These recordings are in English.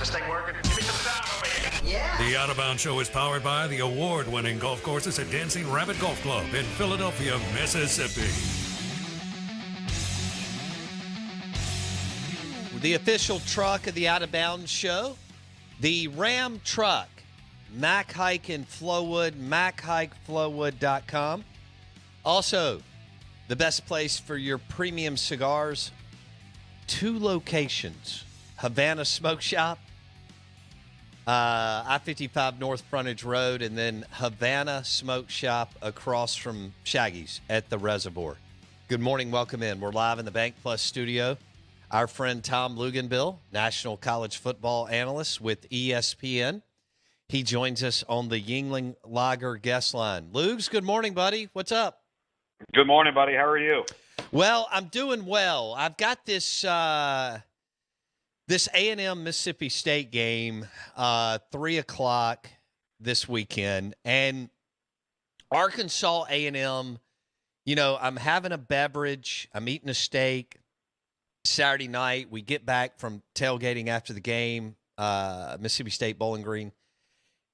this thing working? Give me some sound over here. Yeah. The Out of Bounds Show is powered by the award-winning golf courses at Dancing Rabbit Golf Club in Philadelphia, Mississippi. The official truck of the Out of Bounds Show, the Ram truck, Mac Hike in Flowood, MacHikeFlowood.com. Also, the best place for your premium cigars, 2 locations, Havana Smoke Shop, I-55 North Frontage Road, and then Havana Smoke Shop across from Shaggy's at the Reservoir. Good morning. Welcome in. We're live in the Bank Plus studio. Our friend Tom Luginbill, national college football analyst with ESPN. He joins us on the Yuengling Lager guest line. Lugs, good morning, buddy. What's up? Good morning, buddy. How are you? Well, I'm doing well. I've got this this A&M Mississippi State game, 3 o'clock this weekend, and Arkansas A&M. You know, I'm having a beverage. I'm eating a steak. Saturday night, we get back from tailgating after the game, Mississippi State Bowling Green,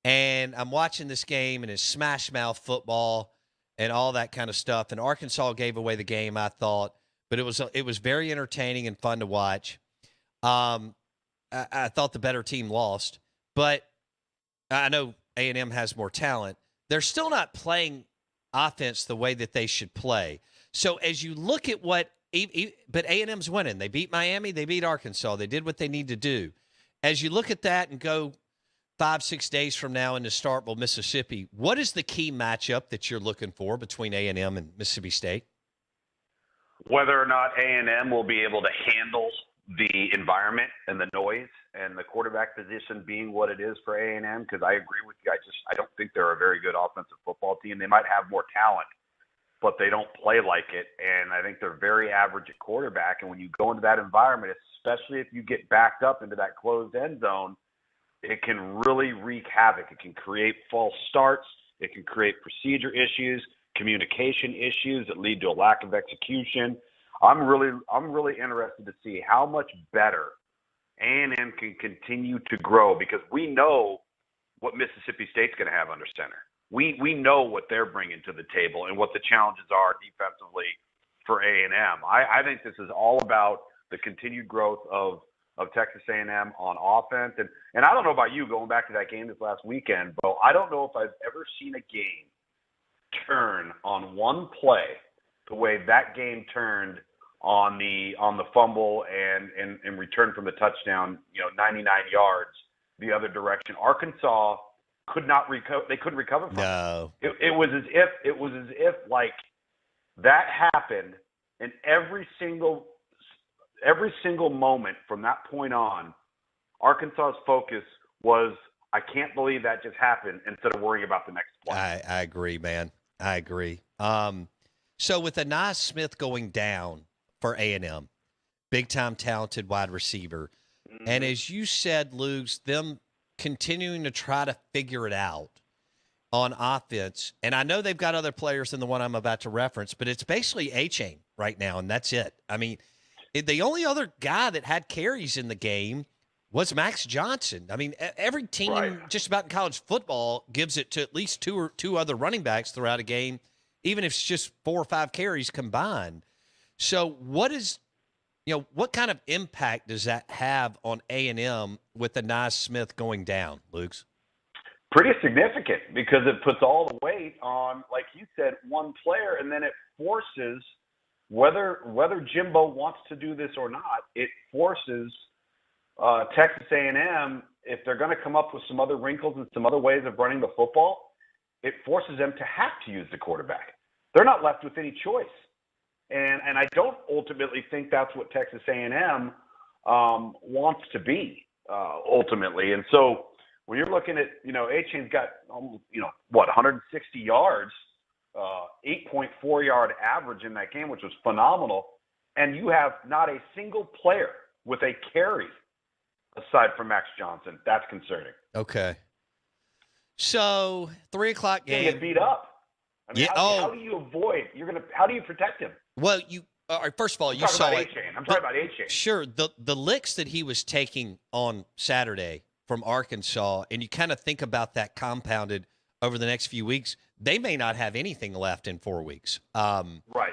and I'm watching this game, and it's smash mouth football and all that kind of stuff. And Arkansas gave away the game, I thought, but it was very entertaining and fun to watch. I thought the better team lost, but I know A&M has more talent. They're still not playing offense the way that they should play. So as you look at what but A&M's winning. They beat Miami. They beat Arkansas. They did what they need to do. As you look at that and go 5-6 days from now into Starkville, Mississippi, what is the key matchup that you're looking for between A&M and Mississippi State? Whether or not A&M will be able to handle the environment and the noise and the quarterback position being what it is for A&M, because I agree with you. I don't think they're a very good offensive football team. They might have more talent, but they don't play like it, and I think they're very average at quarterback. And when you go into that environment, especially if you get backed up into that closed end zone, it can really wreak havoc. It can create false starts. It can create procedure issues, communication issues that lead to a lack of execution. I'm really interested to see how much better A&M can continue to grow, because we know what Mississippi State's going to have under center. We know what they're bringing to the table and what the challenges are defensively for A&M. I think this is all about the continued growth of Texas A&M on offense. And I don't know about you, going back to that game this last weekend, but I don't know if I've ever seen a game turn on one play the way that game turned on the fumble and return from the touchdown, 99 yards the other direction. Arkansas could not recover. They couldn't recover from it. It was as if like that happened, and every single moment from that point on, Arkansas's focus was, I can't believe that just happened, instead of worrying about the next play. I agree, man. I agree. So with Anais Smith going down for A&M, big-time talented wide receiver, and as you said, Lugs, them continuing to try to figure it out on offense. And I know they've got other players than the one I'm about to reference, but it's basically A-Chain right now, and that's it. I mean, the only other guy that had carries in the game was Max Johnson. I mean, every team just about in college football gives it to at least two other running backs throughout a game, even if it's just 4 or 5 carries combined. So what kind of impact does that have on A&M with Anais Smith going down, Luke's? Pretty significant, because it puts all the weight on, like you said, one player, and then it forces, whether Jimbo wants to do this or not, it forces Texas A&M, if they're going to come up with some other wrinkles and some other ways of running the football, it forces them to have to use the quarterback. They're not left with any choice. And I don't ultimately think that's what Texas A&M wants to be ultimately. And so when you're looking at, A-Chain's got, 160 yards, 8.4 yard average in that game, which was phenomenal. And you have not a single player with a carry aside from Max Johnson. That's concerning. Okay. So 3 o'clock game. Get beat up. I mean, how do you avoid? How do you protect him? Well, All right, first of all, you I'm saw talking it. about A-Chain. I'm talking about A-Chain. Sure, the licks that he was taking on Saturday from Arkansas, and you kind of think about that compounded over the next few weeks, they may not have anything left in 4 weeks. Right.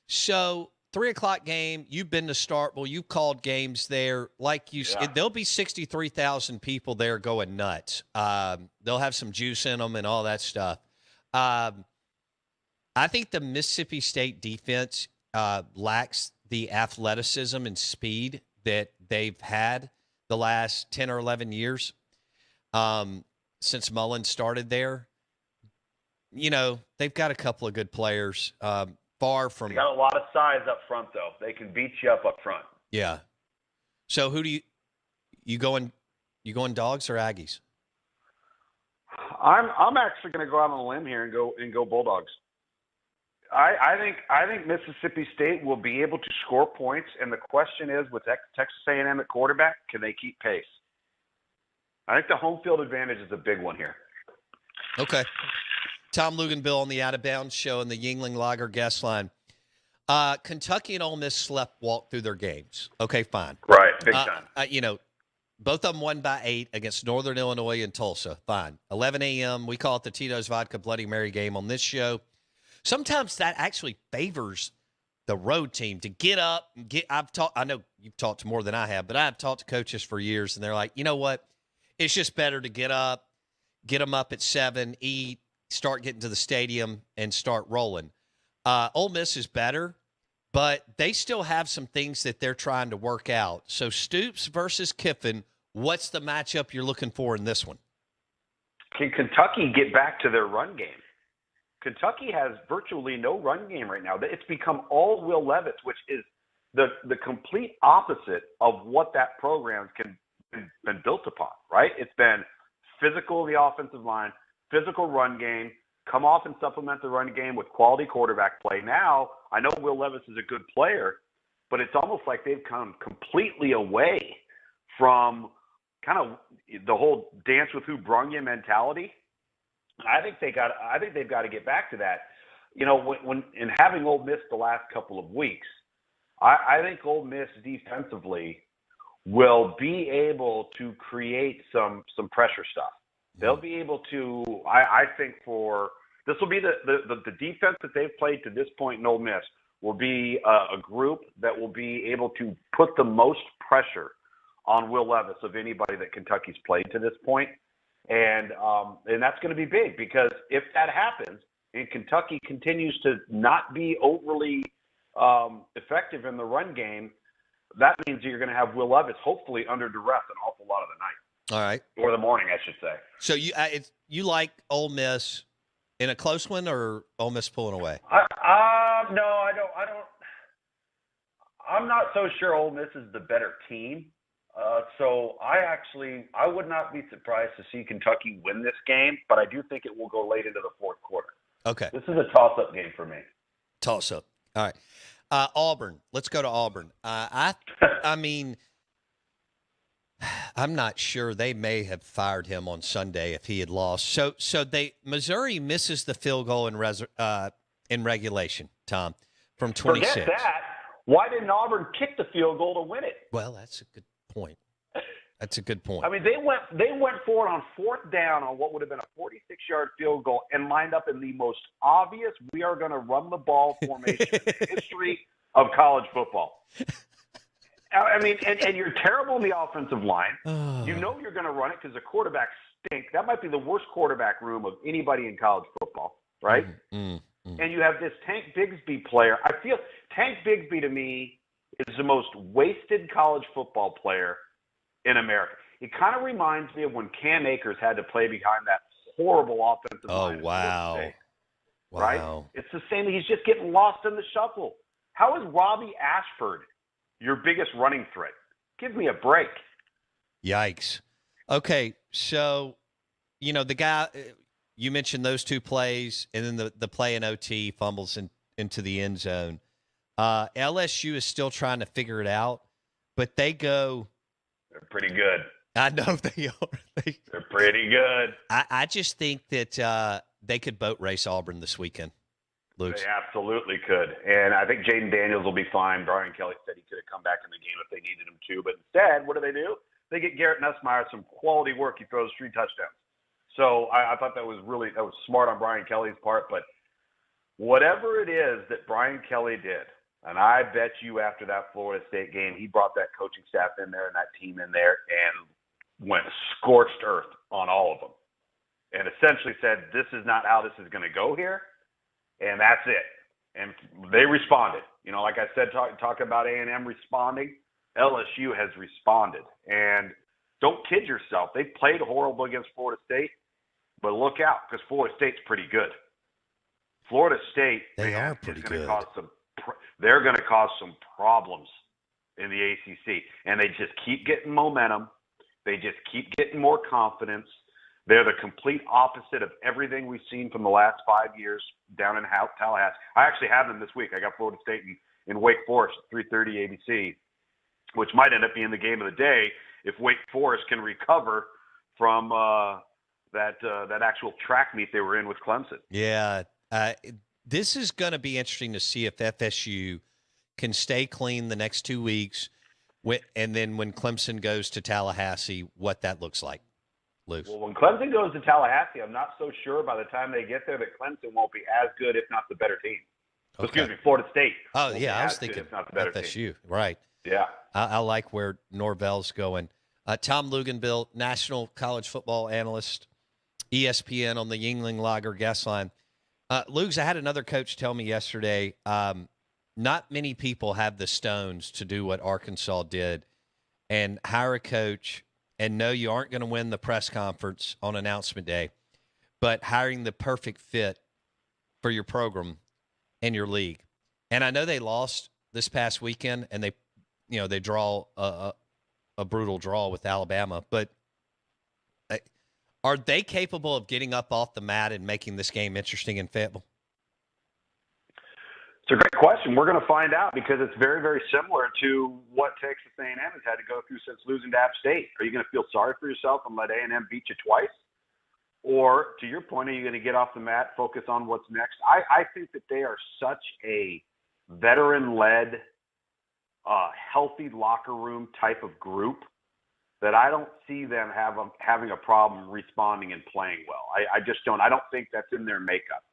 So 3:00 game, you've been to Starkville, you've called games there. Like you said, there'll be 63,000 people there going nuts. They'll have some juice in them and all that stuff. I think the Mississippi State defense lacks the athleticism and speed that they've had the last 10 or 11 years since Mullen started there. You know, they've got a couple of good players. Far from. They got a lot of size up front, though. They can beat you up front. Yeah. So who do you going Dogs or Aggies? I'm actually going to go out on a limb here and go Bulldogs. I think Mississippi State will be able to score points, and the question is, with Texas A&M at quarterback, can they keep pace? I think the home field advantage is a big one here. Okay. Tom Luginbill on the Out of Bounds show and the Yuengling Lager guest line. Kentucky and Ole Miss walked through their games. Okay, fine. Right, big time. Both of them won by 8 against Northern Illinois and Tulsa. Fine. 11 a.m. We call it the Tito's Vodka Bloody Mary game on this show. Sometimes that actually favors the road team to get up and get. I know you've talked to more than I have, but I've talked to coaches for years, and they're like, you know what? It's just better to get them up at 7, eat, start getting to the stadium, and start rolling. Ole Miss is better, but they still have some things that they're trying to work out. So Stoops versus Kiffin, what's the matchup you're looking for in this one? Can Kentucky get back to their run game? Kentucky has virtually no run game right now. It's become all Will Levis, which is the complete opposite of what that program's been built upon, right? It's been physical the offensive line, physical run game, come off and supplement the run game with quality quarterback play. Now, I know Will Levis is a good player, but it's almost like they've come completely away from kind of the whole dance with who brung you mentality. I think they've got to get back to that. You know, when in having Ole Miss the last couple of weeks, I think Ole Miss defensively will be able to create some pressure stuff. They'll be able to. I think this will be the defense that they've played to this point in Ole Miss will be a group that will be able to put the most pressure on Will Levis of anybody that Kentucky's played to this point. And that's going to be big, because if that happens and Kentucky continues to not be overly effective in the run game, that means you're going to have Will Levis hopefully under duress an awful lot of the night. All right. Or the morning, I should say. So you like Ole Miss in a close one, or Ole Miss pulling away? No, I don't. I'm not so sure Ole Miss is the better team. So I would not be surprised to see Kentucky win this game, but I do think it will go late into the fourth quarter. Okay. This is a toss-up game for me. Toss-up. All right. Auburn. Let's go to Auburn. I mean, I'm not sure. They may have fired him on Sunday if he had lost. So Missouri misses the field goal in regulation, Tom, from 26. Forget that. Why didn't Auburn kick the field goal to win it? Well, that's a good point. That's a good point. I mean, they went for it on fourth down on what would have been a 46-yard field goal and lined up in the most obvious we are going to run the ball formation in the history of college football. I mean, and you're terrible in the offensive line. You know you're going to run it because the quarterbacks stink. That might be the worst quarterback room of anybody in college football, right? And you have this Tank Bigsby player. I feel Tank Bigsby to me is the most wasted college football player in America. It kind of reminds me of when Cam Akers had to play behind that horrible offensive line. Oh, wow. State, right? Wow. It's the same. He's just getting lost in the shuffle. How is Robbie Ashford your biggest running threat? Give me a break. Yikes. Okay, so, the guy, you mentioned those two plays, and then the play in OT fumbles into the end zone. LSU is still trying to figure it out, but they go. They're pretty good. I know they are. They're pretty good. I just think that they could boat race Auburn this weekend. Luke. They absolutely could. And I think Jaden Daniels will be fine. Brian Kelly said he could have come back in the game if they needed him to. But instead, what do? They get Garrett Nussmeier some quality work. He throws 3 touchdowns. So I thought that was smart on Brian Kelly's part. But whatever it is that Brian Kelly did, and I bet you after that Florida State game, he brought that coaching staff in there and that team in there and went scorched earth on all of them. And essentially said, this is not how this is going to go here. And that's it. And they responded. You know, like I said, talking about A&M responding, LSU has responded. And don't kid yourself. They played horrible against Florida State, but look out because Florida State's pretty good. Florida State Are pretty good. They're going to cause some problems in the ACC. And they just keep getting momentum. They just keep getting more confidence. They're the complete opposite of everything we've seen from the last 5 years down in Tallahassee. I actually have them this week. I got Florida State in Wake Forest, 3:30 ABC, which might end up being the game of the day if Wake Forest can recover from that actual track meet they were in with Clemson. Yeah. This is going to be interesting to see if FSU can stay clean the next 2 weeks, and then when Clemson goes to Tallahassee, what that looks like. Luke. Well, when Clemson goes to Tallahassee, I'm not so sure by the time they get there that Clemson won't be as good, if not the better team. Okay. Excuse me, Florida State. Oh, yeah, I was thinking FSU. Team. Right. Yeah. I like where Norvell's going. Tom Luginbill, national college football analyst, ESPN on the Yuengling Lager guest line. Lugs, I had another coach tell me yesterday, not many people have the stones to do what Arkansas did and hire a coach and know you aren't going to win the press conference on announcement day, but hiring the perfect fit for your program and your league. And I know they lost this past weekend, and they draw a brutal draw with Alabama, but are they capable of getting up off the mat and making this game interesting in Fayetteville? It's a great question. We're going to find out because it's very, very similar to what Texas A&M has had to go through since losing to App State. Are you going to feel sorry for yourself and let A&M beat you twice? Or, to your point, are you going to get off the mat, focus on what's next? I think that they are such a veteran-led, healthy locker room type of group that I don't see them having a problem responding and playing well. I just don't. I don't think that's in their makeup.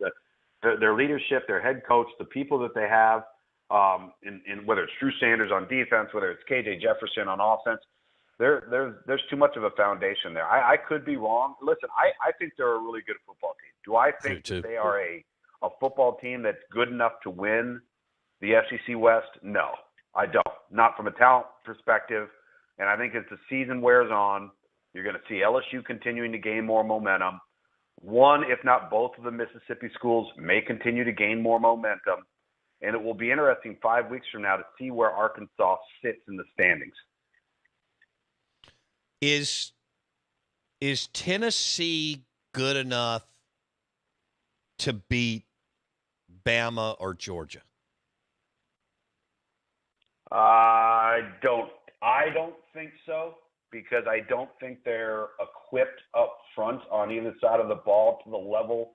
Their leadership, their head coach, the people that they have, in whether it's Drew Sanders on defense, whether it's KJ Jefferson on offense, there's too much of a foundation there. I could be wrong. Listen, I think they're a really good football team. Do I think that they are a football team that's good enough to win the FCC West? No, I don't. Not from a talent perspective. And I think as the season wears on, you're going to see LSU continuing to gain more momentum. One, if not both of the Mississippi schools may continue to gain more momentum. And it will be interesting 5 weeks from now to see where Arkansas sits in the standings. Is Tennessee good enough to beat Bama or Georgia? I don't think so, because I don't think they're equipped up front on either side of the ball to the level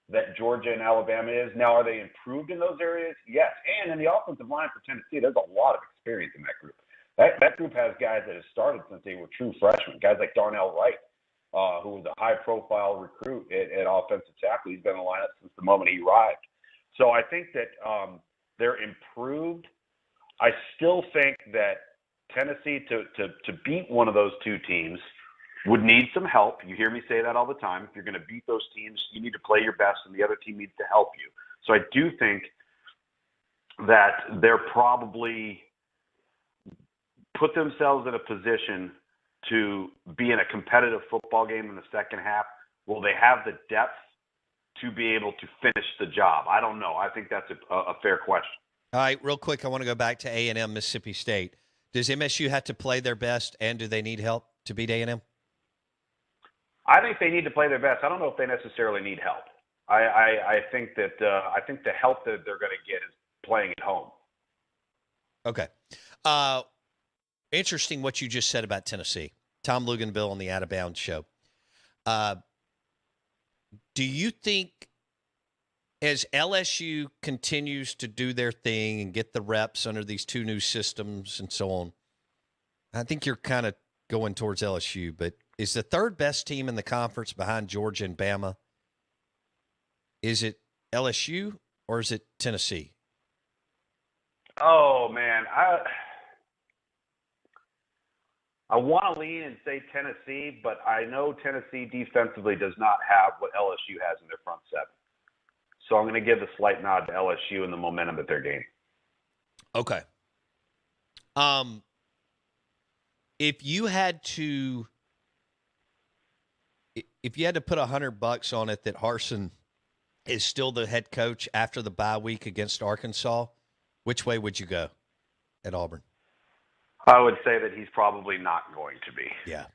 that Georgia and Alabama is. Now, are they improved in those areas? Yes. And in the offensive line for Tennessee, there's a lot of experience in that group. That group has guys that have started since they were true freshmen, guys like Darnell Wright, who was a high-profile recruit at offensive tackle. He's been in the lineup since the moment he arrived. So I think that they're improved. I still think that Tennessee, to beat one of those two teams, would need some help. You hear me say that all the time. If you're going to beat those teams, you need to play your best, and the other team needs to help you. So I do think that they're probably put themselves in a position to be in a competitive football game in the second half. Will they have the depth to be able to finish the job? I don't know. I think that's a fair question. All right, real quick, I want to go back to A&M, Mississippi State. Does MSU have to play their best, and do they need help to beat A&M? I think they need to play their best. I don't know if they necessarily need help. I think that the help that they're going to get is playing at home. Okay. Interesting what you just said about Tennessee. Tom Luginbill on the Out of Bounds show. Do you think as LSU continues to do their thing and get the reps under these two new systems and so on, I think you're kind of going towards LSU. But is the third best team in the conference behind Georgia and Bama? Is it LSU or is it Tennessee? Oh, man. I want to lean and say Tennessee, but I know Tennessee defensively does not have what LSU has in their front seven. So I'm going to give a slight nod to LSU and the momentum that they're gaining. Okay. If you had to put $100 on it that Harsin is still the head coach after the bye week against Arkansas, which way would you go at Auburn? I would say that he's probably not going to be. Yeah.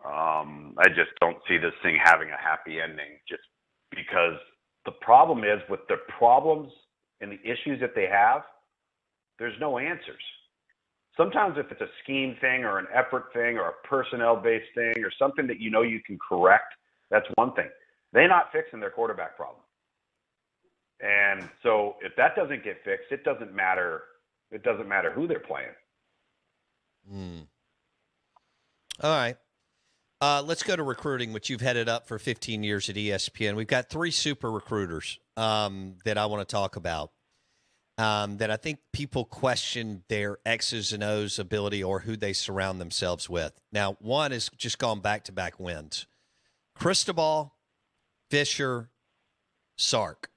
I just don't see this thing having a happy ending just because the problem is with the problems and the issues that they have, there's no answers. Sometimes if it's a scheme thing or an effort thing or a personnel-based thing or something that you know you can correct, that's one thing. They're not fixing their quarterback problem. And so if that doesn't get fixed, it doesn't matter who they're playing. All right. Let's go to recruiting, which you've headed up for 15 years at ESPN. We've got 3 super recruiters that I want to talk about that I think people question their X's and O's ability or who they surround themselves with. Now, one has just gone back-to-back wins. Cristobal, Fisher, Sark.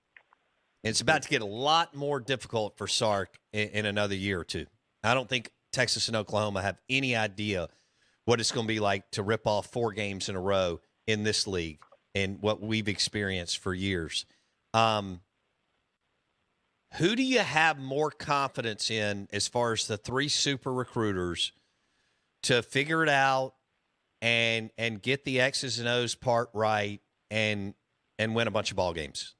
And it's about to get a lot more difficult for Sark in another year or two. I don't think Texas and Oklahoma have any idea what it's going to be like to rip off 4 games in a row in this league and what we've experienced for years. Who do you have more confidence in as far as the 3 super recruiters to figure it out and get the X's and O's part right and win a bunch of ball games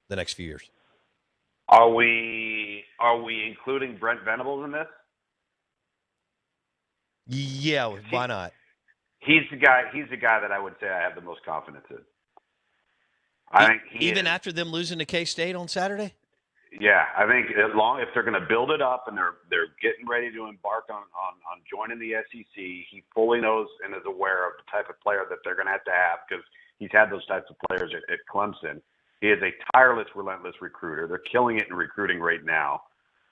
the next few years? Are we including Brent Venables in this? Yeah, why not? He's the guy that I would say I have the most confidence in. I think even after them losing to K-State on Saturday? Yeah, I think if they're going to build it up and they're getting ready to embark on joining the SEC, he fully knows and is aware of the type of player that they're going to have because he's had those types of players at Clemson. He is a tireless, relentless recruiter. They're killing it in recruiting right now.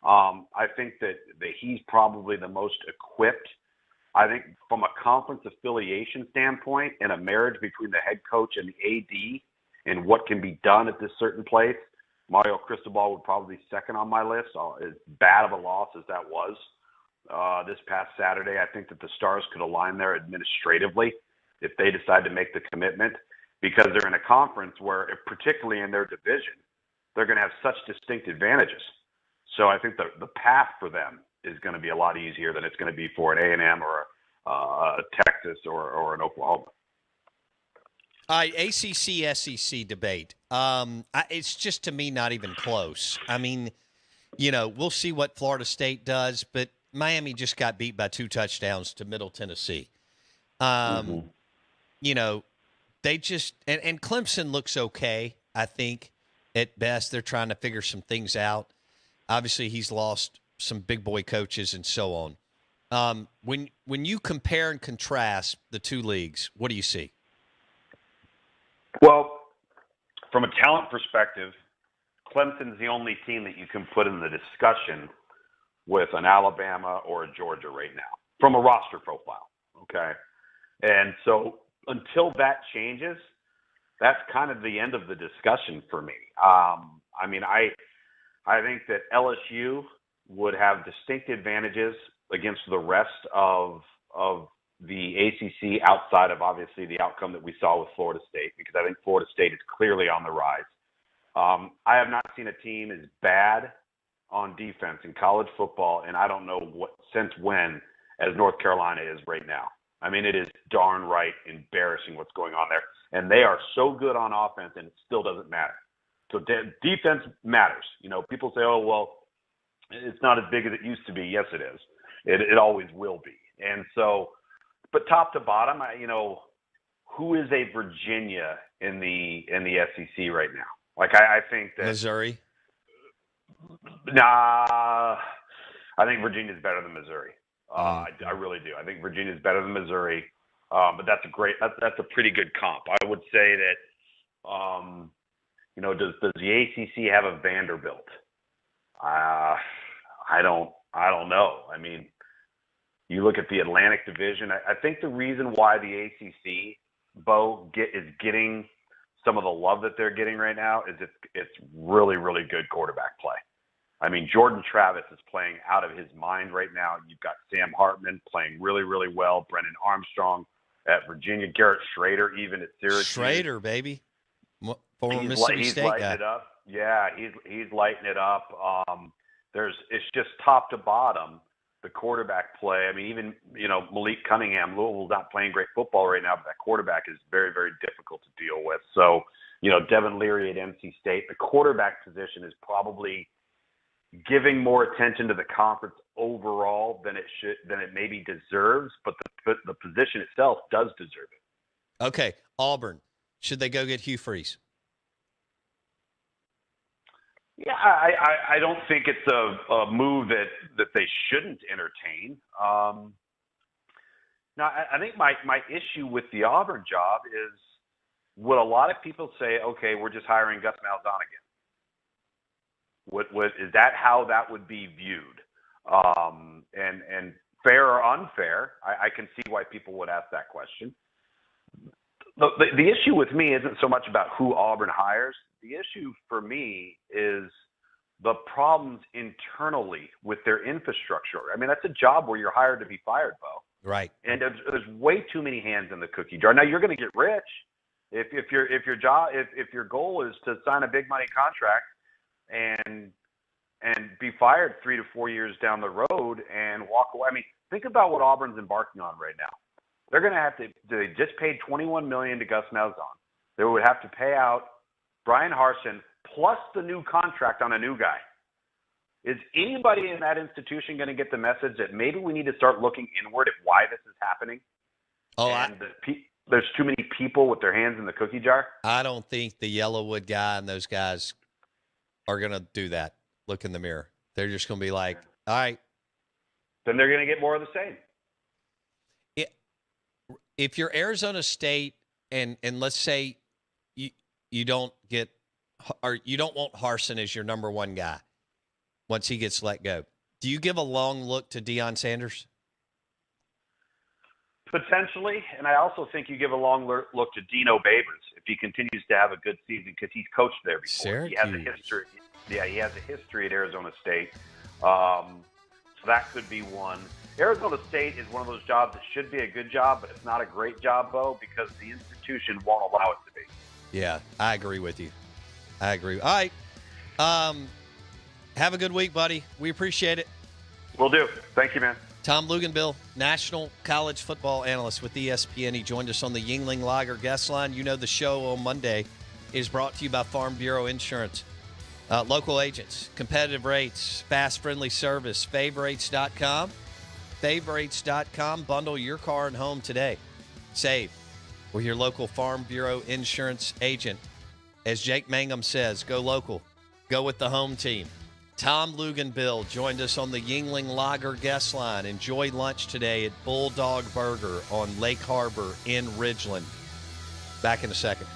I think that he's probably the most equipped. I think from a conference affiliation standpoint and a marriage between the head coach and the AD and what can be done at this certain place, Mario Cristobal would probably be second on my list. As bad of a loss as that was this past Saturday, I think that the stars could align there administratively if they decide to make the commitment because they're in a conference where, particularly in their division, they're going to have such distinct advantages. So I think the path for them is going to be a lot easier than it's going to be for an A&M or a Texas or an Oklahoma. All right, ACC-SEC debate. It's just, to me, not even close. I mean, we'll see what Florida State does, but Miami just got beat by 2 touchdowns to Middle Tennessee. They just – and Clemson looks okay, I think, at best. They're trying to figure some things out. Obviously, he's lost some big boy coaches and so on. When you compare and contrast the 2 leagues, what do you see? Well, from a talent perspective, Clemson's the only team that you can put in the discussion with an Alabama or a Georgia right now from a roster profile, okay? And so until that changes, that's kind of the end of the discussion for me. I think that LSU would have distinct advantages against the rest of the ACC outside of obviously the outcome that we saw with Florida State, because I think Florida State is clearly on the rise. I have not seen a team as bad on defense in college football, and I don't know since when, as North Carolina is right now. I mean, it is darn right embarrassing what's going on there. And they are so good on offense, and it still doesn't matter. So defense matters. People say, oh, well, it's not as big as it used to be. Yes, it is. It always will be. And so, but top to bottom, who is a Virginia in the SEC right now? Like I think that Missouri? Nah, I think Virginia's better than Missouri. I really do. I think Virginia's better than Missouri. But that's a pretty good comp. I would say that, does the ACC have a Vanderbilt? I don't know. I mean, you look at the Atlantic Division. I think the reason why the ACC, is getting some of the love that they're getting right now is it's really, really good quarterback play. I mean, Jordan Travis is playing out of his mind right now. You've got Sam Hartman playing really, really well. Brennan Armstrong at Virginia. Garrett Schrader even at Syracuse. Schrader, baby. Former He's Mississippi State lighting guy. it up. Yeah, he's lighting it up. It's just top to bottom, the quarterback play. I mean, even, Malik Cunningham, Louisville's not playing great football right now, but that quarterback is very, very difficult to deal with. So, Devin Leary at NC State, the quarterback position is probably giving more attention to the conference overall than it maybe deserves, but the position itself does deserve it. Okay, Auburn. Should they go get Hugh Freeze? Yeah, I don't think it's a move that they shouldn't entertain. Now, I think my issue with the Auburn job is, would a lot of people say, okay, we're just hiring Gus Malzahn again? Is that how that would be viewed? And fair or unfair, I can see why people would ask that question. The issue with me isn't so much about who Auburn hires. The issue for me is the problems internally with their infrastructure. I mean, that's a job where you're hired to be fired, Bo. Right. And there's way too many hands in the cookie jar. Now you're going to get rich if your goal is to sign a big money contract and be fired 3 to 4 years down the road and walk away. I mean, think about what Auburn's embarking on right now. They're going to have to. They just paid $21 million to Gus Malzahn. They would have to pay out Brian Harsin plus the new contract on a new guy. Is anybody in that institution going to get the message that maybe we need to start looking inward at why this is happening? There's too many people with their hands in the cookie jar? I don't think the Yellowwood guy and those guys are going to do that. Look in the mirror. They're just going to be like, all right. Then they're going to get more of the same. If you're Arizona State and let's say you don't get or you don't want Harsin as your number one guy once he gets let go, do you give a long look to Deion Sanders? Potentially, and I also think you give a long look to Dino Babers if he continues to have a good season because he's coached there before. Syracuse. He has a history. Yeah, he has a history at Arizona State. So that could be one. Arizona State is one of those jobs that should be a good job, but it's not a great job, Bo, because the institution won't allow it to be. Yeah, I agree with you. I agree. All right. Have a good week, buddy. We appreciate it. Will do. Thank you, man. Tom Luginbill, national college football analyst with ESPN. He joined us on the Yuengling Lager guest line. You know the show on Monday is brought to you by Farm Bureau Insurance. Local agents, competitive rates, fast, friendly service, favorites.com. Favorites.com. Bundle your car and home today. Save with your local Farm Bureau Insurance agent. As Jake Mangum says, go local. Go with the home team. Tom Luginbill joined us on the Yuengling Lager guest line. Enjoy lunch today at Bulldog Burger on Lake Harbor in Ridgeland. Back in a second.